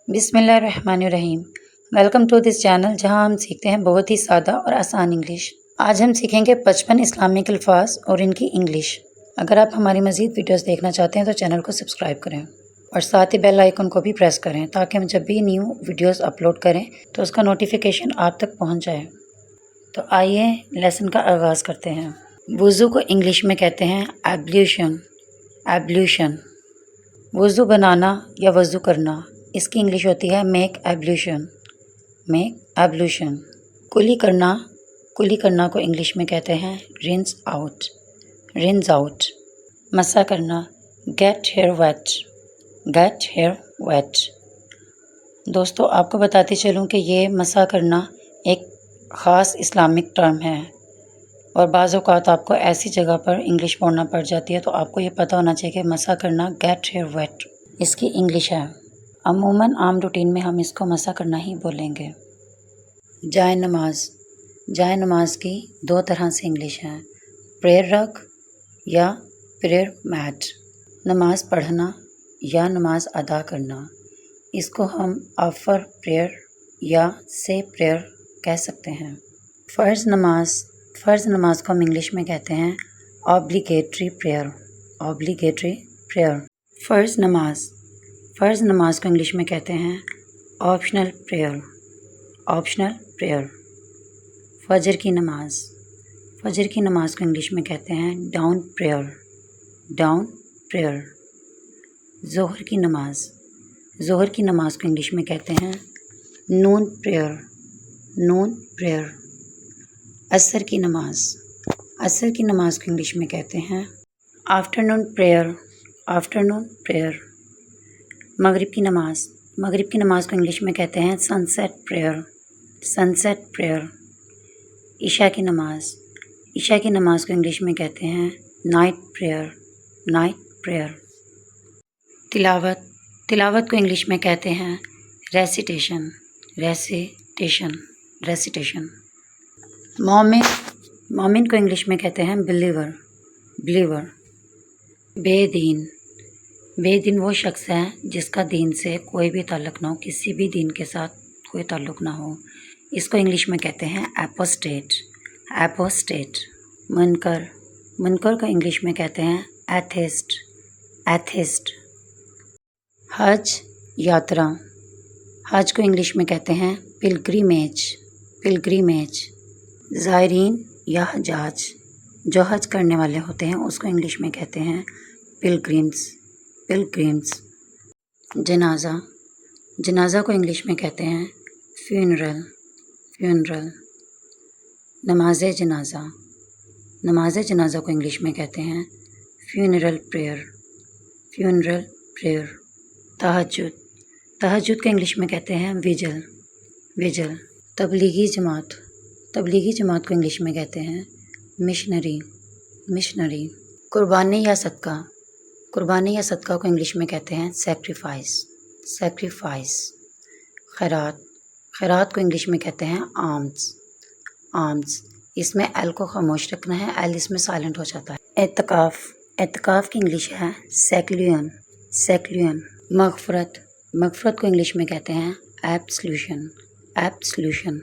बिस्मिल्लाहिर्रहमानिर्रहीम। Welcome to this channel जहां हम सीखते हैं बहुत ही सादा और आसान इंग्लिश। आज हम सीखेंगे 55 इस्लामिक अल्फाज और इनकी इंग्लिश। अगर आप हमारी मज़ीद वीडियोस देखना चाहते हैं तो चैनल को सब्सक्राइब करें और साथ ही बेल आइकन को भी प्रेस करें ताकि हम जब भी न्यू वीडियोस अपलोड करें तो उसका नोटिफिकेशन आप तक पहुँच जाए। तो आइए लेसन का आगाज़ करते हैं। वुज़ू को इंग्लिश में कहते हैं एब्ल्यूशन। एब्ल्यूशन वुज़ू बनाना या वज़ू करना, इसकी इंग्लिश होती है मेक एब्ल्यूशन। Make ablution. कुली करना को इंग्लिश में कहते हैं रिंस आउट। Rinse out. मसा करना get hair wet. Get hair wet. दोस्तों आपको बताती चलूँ कि ये मसा करना एक ख़ास इस्लामिक टर्म है और बाज़ औक़ात आपको ऐसी जगह पर इंग्लिश बोलना पड़ जाती है तो आपको ये पता होना चाहिए कि मसा करना गेट हेयर वेट इसकी इंग्लिश है। अमूमन आम रूटीन में हम इसको मसा करना ही बोलेंगे। जाए नमाज। जाए नमाज की दो तरह से इंग्लिश है, प्रेयर रग या प्रेयर मैट। नमाज पढ़ना या नमाज अदा करना, इसको हम आफ्टर प्रेयर या से प्रेयर कह सकते हैं। फ़र्ज़ नमाज को हम इंग्लिश में कहते हैं ऑब्लिगेटरी प्रेयर। Obligatory prayer. फ़र्ज़ नमाज को इंग्लिश में कहते हैं ऑप्शनल प्रेयर। Optional prayer. फजर की नमाज को इंग्लिश में कहते हैं डाउन प्रेयर। Dawn prayer. ज़ोहर की नमाज को इंग्लिश में कहते हैं नून प्रेयर। नून प्रेयर। असर की नमाज को इंग्लिश में कहते हैं आफ्टरनून प्रेयर। Afternoon prayer. मगरिब की नमाज को इंग्लिश में कहते हैं सनसेट प्रेयर। Sunset prayer. इशा की नमाज को इंग्लिश में कहते हैं नाइट प्रेयर। Night prayer. तिलावत को इंग्लिश में कहते हैं रेसिटेशन। रेसिटेशन। रेसिटेशन। मोमिन को इंग्लिश में कहते हैं बिलीवर। बिलीवर। बेदीन वो शख्स है जिसका दीन से कोई भी ताल्लुक़ ना हो, किसी भी दीन के साथ कोई ताल्लुक़ ना हो, इसको इंग्लिश में कहते हैं एपोस्टेट। एपोस्टेट। मुनकर को इंग्लिश में कहते हैं एथिस्ट। एथिस्ट। हज यात्रा। हज को इंग्लिश में कहते हैं पिलग्रिमेज। पिलग्रिमेज। ज़ायरीन या हजाज, जो हज करने वाले होते हैं उसको इंग्लिश में कहते हैं पिलग्रिम्स। पिलग्रिम्स। जनाजा को इंग्लिश में कहते हैं फ्यूनरल। फ्यूनरल। नमाज जनाजा को इंग्लिश में कहते हैं फ्यूनरल प्रेयर। Funeral prayer. तहज्जुद को इंग्लिश में कहते हैं विजल। विजल। तबलीगी जमात को इंग्लिश में कहते हैं मिशनरी। मिशनरी। कुर्बानी या सदका को इंग्लिश में कहते हैं सैक्रिफाइस। सैक्रिफाइस। खैरात को इंग्लिश में कहते हैं आर्म्स। आर्म्स। इसमें एल को खामोश रखना है, एल इसमें साइलेंट हो जाता है। एतकाफ़ की इंग्लिश है सेक्लूयन। सेक्लूयन। मगफ़रत को इंग्लिश में कहते हैं एब्सोल्यूशन। एब्सोल्यूशन।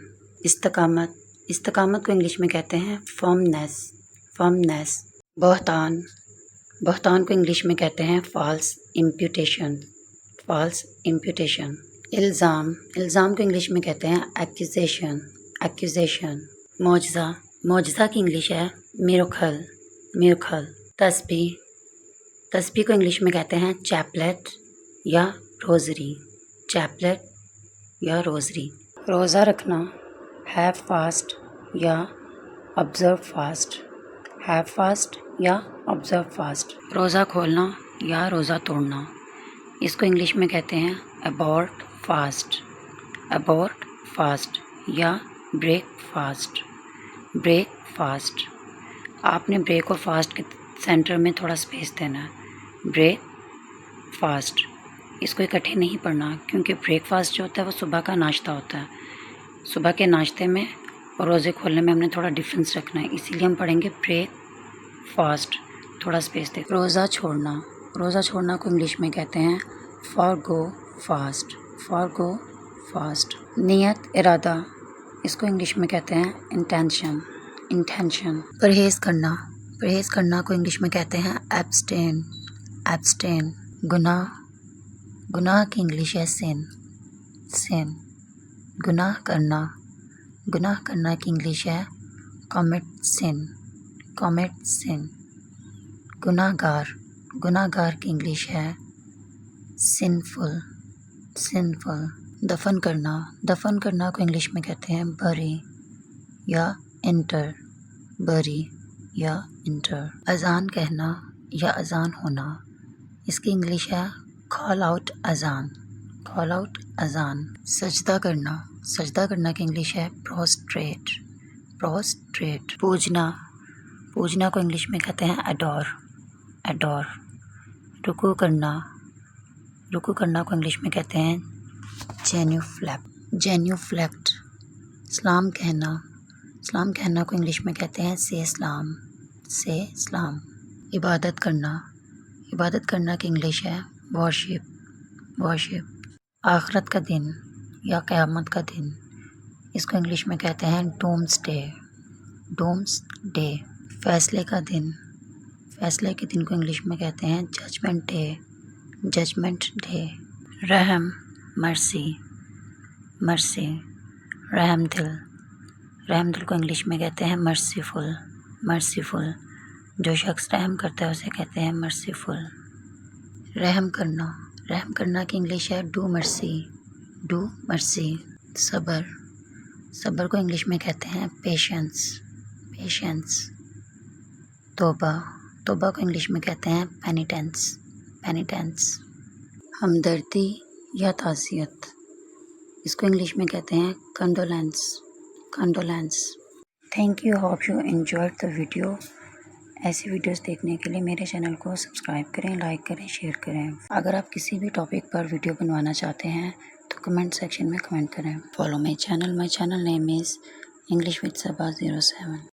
इस्तकामत को इंग्लिश में कहते हैं फर्मनेस। फर्मनेस। बहतान को इंग्लिश में कहते हैं फॉल्स इम्प्यूटेशन। False imputation. इल्ज़ाम को इंग्लिश में कहते हैं एक्यूजेशन। एक्यूजेशन। मोजज़ा की इंग्लिश है मिरेकल। मिरेकल। तस्बीह को इंग्लिश में कहते हैं चैपलेट या रोज़री। चैपलेट या रोज़री। रोज़ा रखना हैव फास्ट या ऑब्ज़र्व फास्ट। हैव फास्ट या ऑब्ज़र्व फास्ट। रोज़ा खोलना या रोज़ा तोड़ना, इसको इंग्लिश में कहते हैं अबॉर्ट फास्ट। अबॉर्ट फास्ट या ब्रेक फास्ट। Break fast. आपने ब्रेक और फास्ट के सेंटर में थोड़ा स्पेस देना है। ब्रेक फास्ट, इसको इकट्ठे नहीं पढ़ना क्योंकि ब्रेकफास्ट जो होता है वो सुबह का नाश्ता होता है। सुबह के नाश्ते में और रोज़े खोलने में हमने थोड़ा डिफरेंस रखना है, इसीलिए हम पढ़ेंगे ब्रेक फास्ट, थोड़ा स्पेस दे। रोज़ा छोड़ना को इंग्लिश में कहते हैं forgo fast. For go fast. نیت ارادہ، اس کو انگلش میں کہتے ہیں انٹینشن. انٹینشن. پرہیز کرنا، پرہیز کرنا کو انگلش میں کہتے ہیں ایبسٹین. ایبسٹین. گناہ، گناہ کی انگلش ہے سن. سن. گناہ کرنا، گناہ کرنا کی انگلش ہے کمٹ سن. کمٹ سن. گناہ گار، گناہ گار کی انگلش ہے سنفل. سنفل. دفن کرنا، دفن کرنا کو انگلش میں کہتے ہیں بری یا انٹر. بری یا انٹر. اذان کہنا یا اذان ہونا، اس کی انگلش ہے کال آؤٹ اذان. کال آؤٹ اذان. سجدہ کرنا، سجدہ کرنا کی انگلش ہے پروسٹریٹ. پروسٹریٹ. پوجنا، پوجنا کو انگلش میں کہتے ہیں اڈور. اڈور. رکوع کرنا، رکوع کرنا کو انگلش میں کہتے ہیں جینیوفلیکٹ. جینیوفلیکٹ. سلام کہنا، سلام کہنا کو انگلش میں کہتے ہیں سے سلام. سے سلام. عبادت کرنا، عبادت کرنا کی انگلش ہے ورشپ. ورشپ. آخرت کا دن یا قیامت کا دن، اس کو انگلش میں کہتے ہیں ڈومس ڈے. ڈومس ڈے. فیصلے کا دن، فیصلے کے دن کو انگلش میں کہتے ہیں ججمنٹ ڈے. Judgment day. رحم، مرسی. مرسی. رحم دل، رحم دل کو انگلش میں کہتے ہیں مرسیفل. مرسیفل. جو شخص رحم کرتا ہے اسے کہتے ہیں مرسیفل. رحم کرنا، رحم کرنا کی انگلش ہے ڈو مرسی. ڈو مرسی. صبر، صبر کو انگلش میں کہتے ہیں پیشنس. پیشنس. توبہ، توبہ کو انگلش میں کہتے ہیں پینیٹنس. پینیٹنس. ہمدردی یا تعزیت، اس کو انگلش میں کہتے ہیں condolence. Condolence. Thank you. Hope you enjoyed the video. ایسی ویڈیوز دیکھنے کے لیے میرے چینل کو سبسکرائب کریں، لائک کریں، شیئر کریں. اگر آپ کسی بھی ٹاپک پر ویڈیو بنوانا چاہتے ہیں تو کمنٹ سیکشن میں کمنٹ کریں. Follow my channel. My channel name is English with Saba 07.